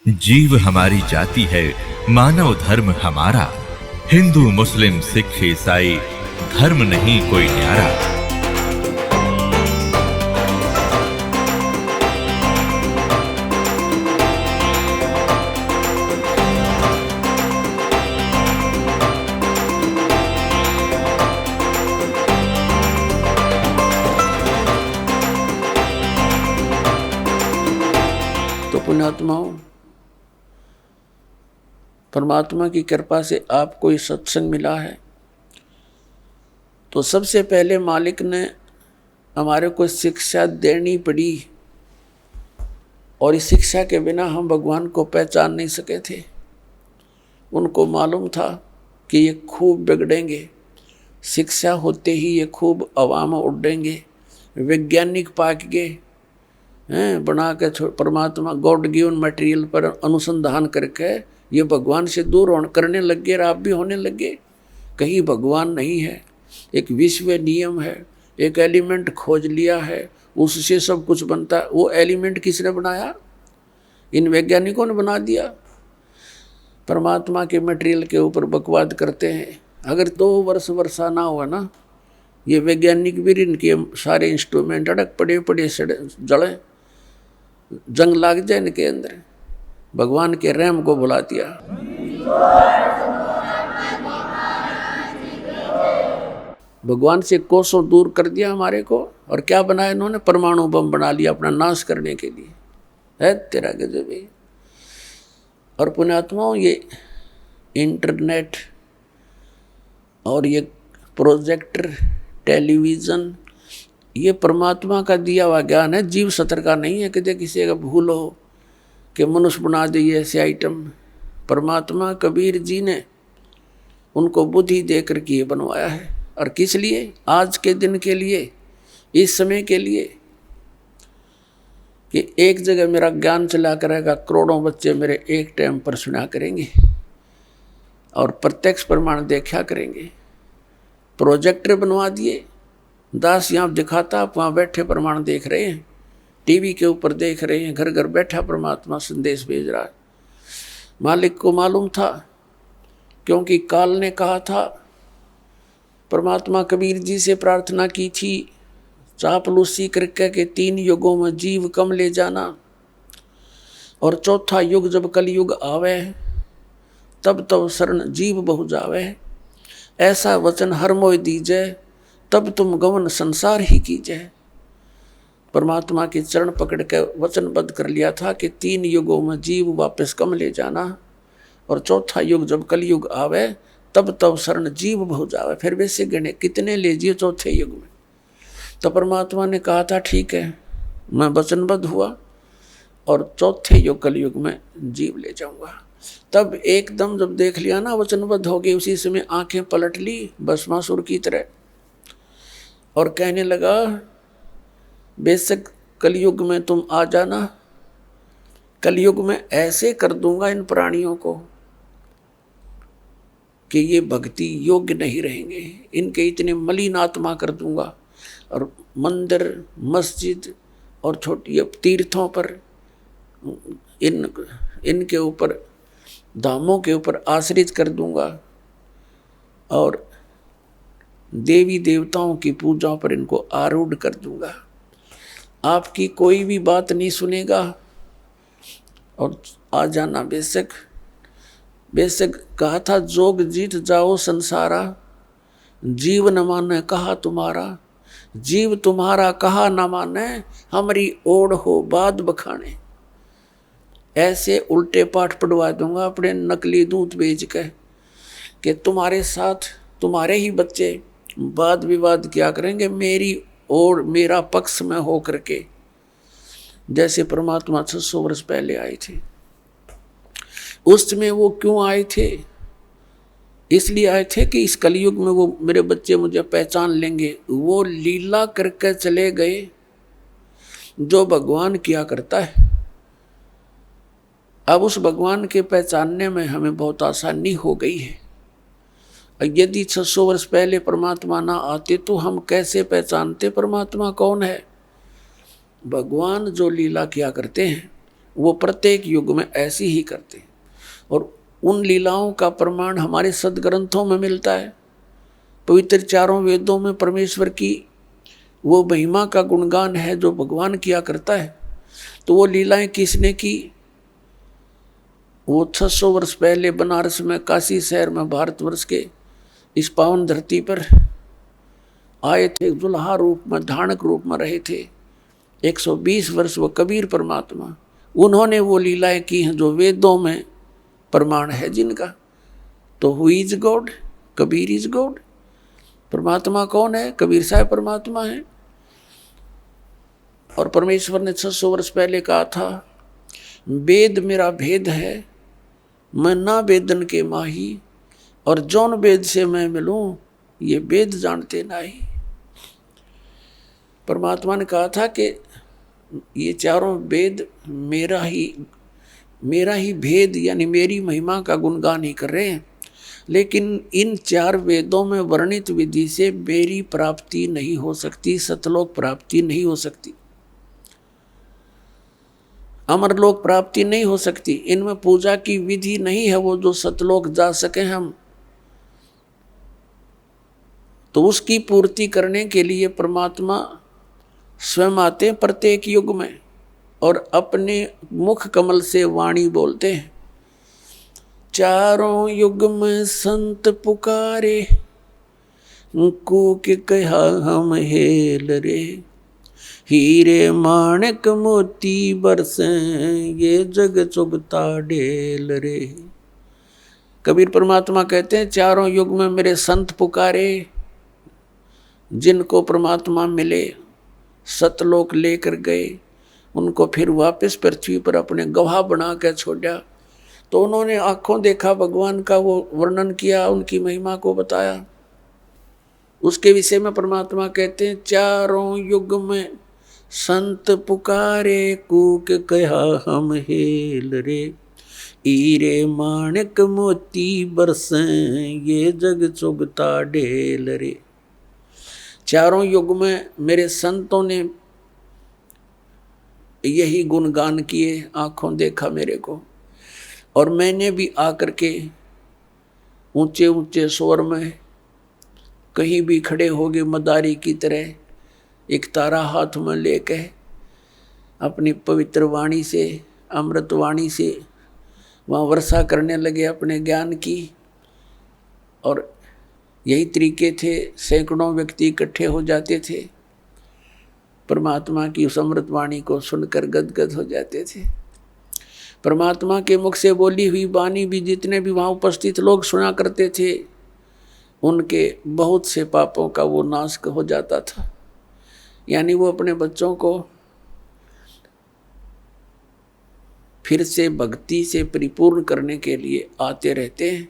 जीव हमारी जाति है, मानव धर्म हमारा। हिंदू मुस्लिम सिख ईसाई धर्म नहीं कोई न्यारा। तो पुण्यात्माओं, परमात्मा की कृपा से आपको ये सत्संग मिला है। तो सबसे पहले मालिक ने हमारे को शिक्षा देनी पड़ी, और इस शिक्षा के बिना हम भगवान को पहचान नहीं सके थे। उनको मालूम था कि ये खूब बिगड़ेंगे, शिक्षा होते ही ये खूब अवाम उड़ेंगे, वैज्ञानिक पाक गए हैं, बना के परमात्मा गॉड गिवन मटेरियल पर अनुसंधान करके ये भगवान से दूर करने लग गए, और आप भी होने लगे। कहीं भगवान नहीं है, एक विश्व नियम है, एक एलिमेंट खोज लिया है, उससे सब कुछ बनता है। वो एलिमेंट किसने बनाया? इन वैज्ञानिकों ने बना दिया। परमात्मा के मटेरियल के ऊपर बकवाद करते हैं। अगर 2 वर्ष वर्षा ना हुआ ना, ये वैज्ञानिक भी इनके सारे इंस्ट्रूमेंट अड़क पड़े जड़े, जंग लाग जाए इनके अंदर। भगवान के रहम को बुला दिया। भगवान से कोसों दूर कर दिया हमारे को, और क्या बनाया इन्होंने? परमाणु बम बना लिया अपना नाश करने के लिए। है तेरा गजब है। और पुण्यात्माओं, ये इंटरनेट और ये प्रोजेक्टर, टेलीविज़न, ये परमात्मा का दिया हुआ ज्ञान है, जीव सत्र का नहीं है। कि किसी का भूल हो कि मनुष्य बना दे ऐसे आइटम। परमात्मा कबीर जी ने उनको बुद्धि देकर के ये बनवाया है। और किस लिए? आज के दिन के लिए, इस समय के लिए, कि एक जगह मेरा ज्ञान चला करेगा, करोड़ों बच्चे मेरे एक टाइम पर सुना करेंगे और प्रत्यक्ष प्रमाण देखा करेंगे। प्रोजेक्टर बनवा दिए, दास यहाँ दिखाता, आप वहाँ बैठे प्रमाण देख रहे हैं, टीवी के ऊपर देख रहे हैं, घर घर बैठा परमात्मा संदेश भेज रहा है। मालिक को मालूम था, क्योंकि काल ने कहा था, परमात्मा कबीर जी से प्रार्थना की थी, चापलूसी करके के 3 युगों में जीव कम ले जाना, और चौथा युग जब कलयुग आवे, तब तब शरण जीव बहु जावे। ऐसा वचन हर मोय दीजे, तब तुम गमन संसार ही कीजिए। परमात्मा के चरण पकड़ के वचनबद्ध कर लिया था कि 3 युगों में जीव वापस कम ले जाना, और चौथा युग जब कलयुग आवे, तब तब शरण जीव बहु जावे। फिर वैसे गणे कितने ले जिए चौथे युग में? तो परमात्मा ने कहा था ठीक है, मैं वचनबद्ध हुआ, और चौथे युग कलयुग में जीव ले जाऊंगा। तब एकदम जब देख लिया ना वचनबद्ध हो गए, उसी समय आंखें पलट ली भस्मासुर की तरह, और कहने लगा, बेशक कलयुग में तुम आ जाना, कलयुग में ऐसे कर दूंगा इन प्राणियों को कि ये भक्ति योग्य नहीं रहेंगे, इनके इतने मलिन आत्मा कर दूंगा, और मंदिर मस्जिद और छोटी तीर्थों पर इनके ऊपर, धामों के ऊपर आश्रित कर दूंगा, और देवी देवताओं की पूजा पर इनको आरूढ़ कर दूंगा। आपकी कोई भी बात नहीं सुनेगा, और आ जाना बेशक। बेशक कहा था, जोग जीत जाओ संसारा, जीव न माने कहा तुम्हारा, जीव तुम्हारा कहा न माने, हमारी ओढ़ हो बाद बखाने। ऐसे उल्टे पाठ पढ़वा दूंगा अपने नकली दूध बेच के, कि तुम्हारे साथ तुम्हारे ही बच्चे वाद विवाद क्या करेंगे मेरी और मेरा पक्ष में हो करके। जैसे परमात्मा 600 वर्ष पहले आए थे, उस समय वो क्यों आए थे? इसलिए आए थे कि इस कलयुग में वो मेरे बच्चे मुझे पहचान लेंगे। वो लीला करके चले गए जो भगवान किया करता है। अब उस भगवान के पहचानने में हमें बहुत आसानी हो गई है। यदि 600 वर्ष पहले परमात्मा ना आते तो हम कैसे पहचानते परमात्मा कौन है? भगवान जो लीला किया करते हैं वो प्रत्येक युग में ऐसी ही करते हैं। और उन लीलाओं का प्रमाण हमारे सदग्रंथों में मिलता है। पवित्र चारों वेदों में परमेश्वर की वो महिमा का गुणगान है जो भगवान किया करता है। तो वो लीलाएं किसने की? वो 600 वर्ष पहले बनारस में, काशी शहर में, भारतवर्ष के इस पावन धरती पर आए थे, दुल्हा रूप में, धानक रूप में रहे थे 120 वर्ष। वो कबीर परमात्मा, उन्होंने वो लीलाएं की हैं जो वेदों में प्रमाण है जिनका। तो who is God? Kabir is God. परमात्मा कौन है? कबीर साहब परमात्मा है। और परमेश्वर ने 600 वर्ष पहले कहा था, वेद मेरा भेद है, मैं ना वेदन के माही, और जौन वेद से मैं मिलूं ये वेद जानते नहीं। परमात्मा ने कहा था कि ये चारों वेद मेरा ही भेद यानी मेरी महिमा का गुणगान ही कर रहे हैं, लेकिन इन 4 वेदों में वर्णित विधि से मेरी प्राप्ति नहीं हो सकती, सतलोक प्राप्ति नहीं हो सकती, अमरलोक प्राप्ति नहीं हो सकती। इनमें पूजा की विधि नहीं है वो जो सतलोक जा सके हम। तो उसकी पूर्ति करने के लिए परमात्मा स्वयं आते हैं प्रत्येक युग में और अपने मुख कमल से वाणी बोलते हैं। चारों युग में संत पुकारे, कूक कहा हम हेल रे, हीरे माणक मोती बरसे, ये जग चुगता ढेल रे। कबीर परमात्मा कहते हैं चारों युग में मेरे संत पुकारे, जिनको परमात्मा मिले, सतलोक लेकर गए, उनको फिर वापस पृथ्वी पर अपने गवाह बना कर छोड़ा। तो उन्होंने आंखों देखा भगवान का, वो वर्णन किया, उनकी महिमा को बताया। उसके विषय में परमात्मा कहते हैं चारों युग में संत पुकारे, कूक कहा हम हेल रे, हीरे माणक मोती बरसे, ये जग चुगता ढेल रे। चारों युग में मेरे संतों ने यही गुणगान किए, आंखों देखा मेरे को, और मैंने भी आकर के ऊंचे ऊंचे स्वर में कहीं भी खड़े हो गए, मदारी की तरह एक तारा हाथ में लेके अपनी पवित्र वाणी से, अमृत वाणी से वहाँ वर्षा करने लगे अपने ज्ञान की। और यही तरीके थे, सैकड़ों व्यक्ति इकट्ठे हो जाते थे, परमात्मा की उस अमृत वाणी को सुनकर गदगद हो जाते थे। परमात्मा के मुख से बोली हुई वाणी भी जितने भी वहाँ उपस्थित लोग सुना करते थे, उनके बहुत से पापों का वो नाश हो जाता था। यानी वो अपने बच्चों को फिर से भक्ति से परिपूर्ण करने के लिए आते रहते हैं,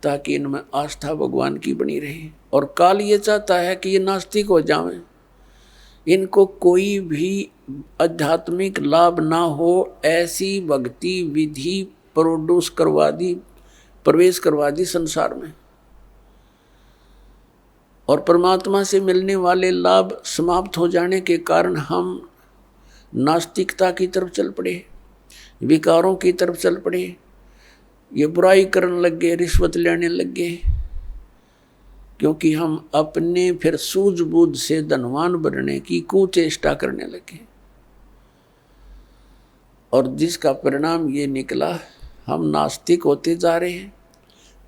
ताकि इनमें आस्था भगवान की बनी रहे। और काल ये चाहता है कि ये नास्तिक हो जाएं, इनको कोई भी आध्यात्मिक लाभ ना हो, ऐसी भक्ति विधि प्रवेश करवा दी संसार में। और परमात्मा से मिलने वाले लाभ समाप्त हो जाने के कारण हम नास्तिकता की तरफ चल पड़े, विकारों की तरफ चल पड़े, ये बुराई करने लग गए, रिश्वत लेने लग गए, क्योंकि हम अपने फिर सूझबूझ से धनवान बनने की कुचेष्टा करने लगे। और जिसका परिणाम ये निकला, हम नास्तिक होते जा रहे हैं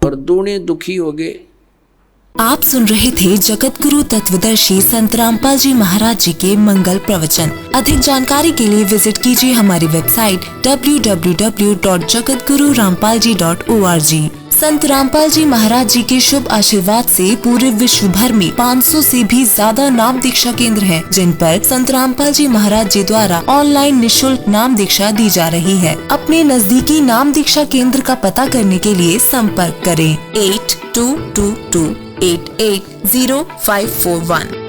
और दूने दुखी हो गए। आप सुन रहे थे जगत गुरु तत्वदर्शी संत रामपाल जी महाराज जी के मंगल प्रवचन। अधिक जानकारी के लिए विजिट कीजिए हमारी वेबसाइट www.jagatgururampalji.org। संत रामपाल जी महाराज जी के शुभ आशीर्वाद से पूरे विश्व भर में 500 से भी ज्यादा नाम दीक्षा केंद्र हैं, जिन पर संत रामपाल जी महाराज जी द्वारा ऑनलाइन निशुल्क नाम दीक्षा दी जा रही है। अपने नजदीकी नाम दीक्षा केंद्र का पता करने के लिए संपर्क करें 8222880541।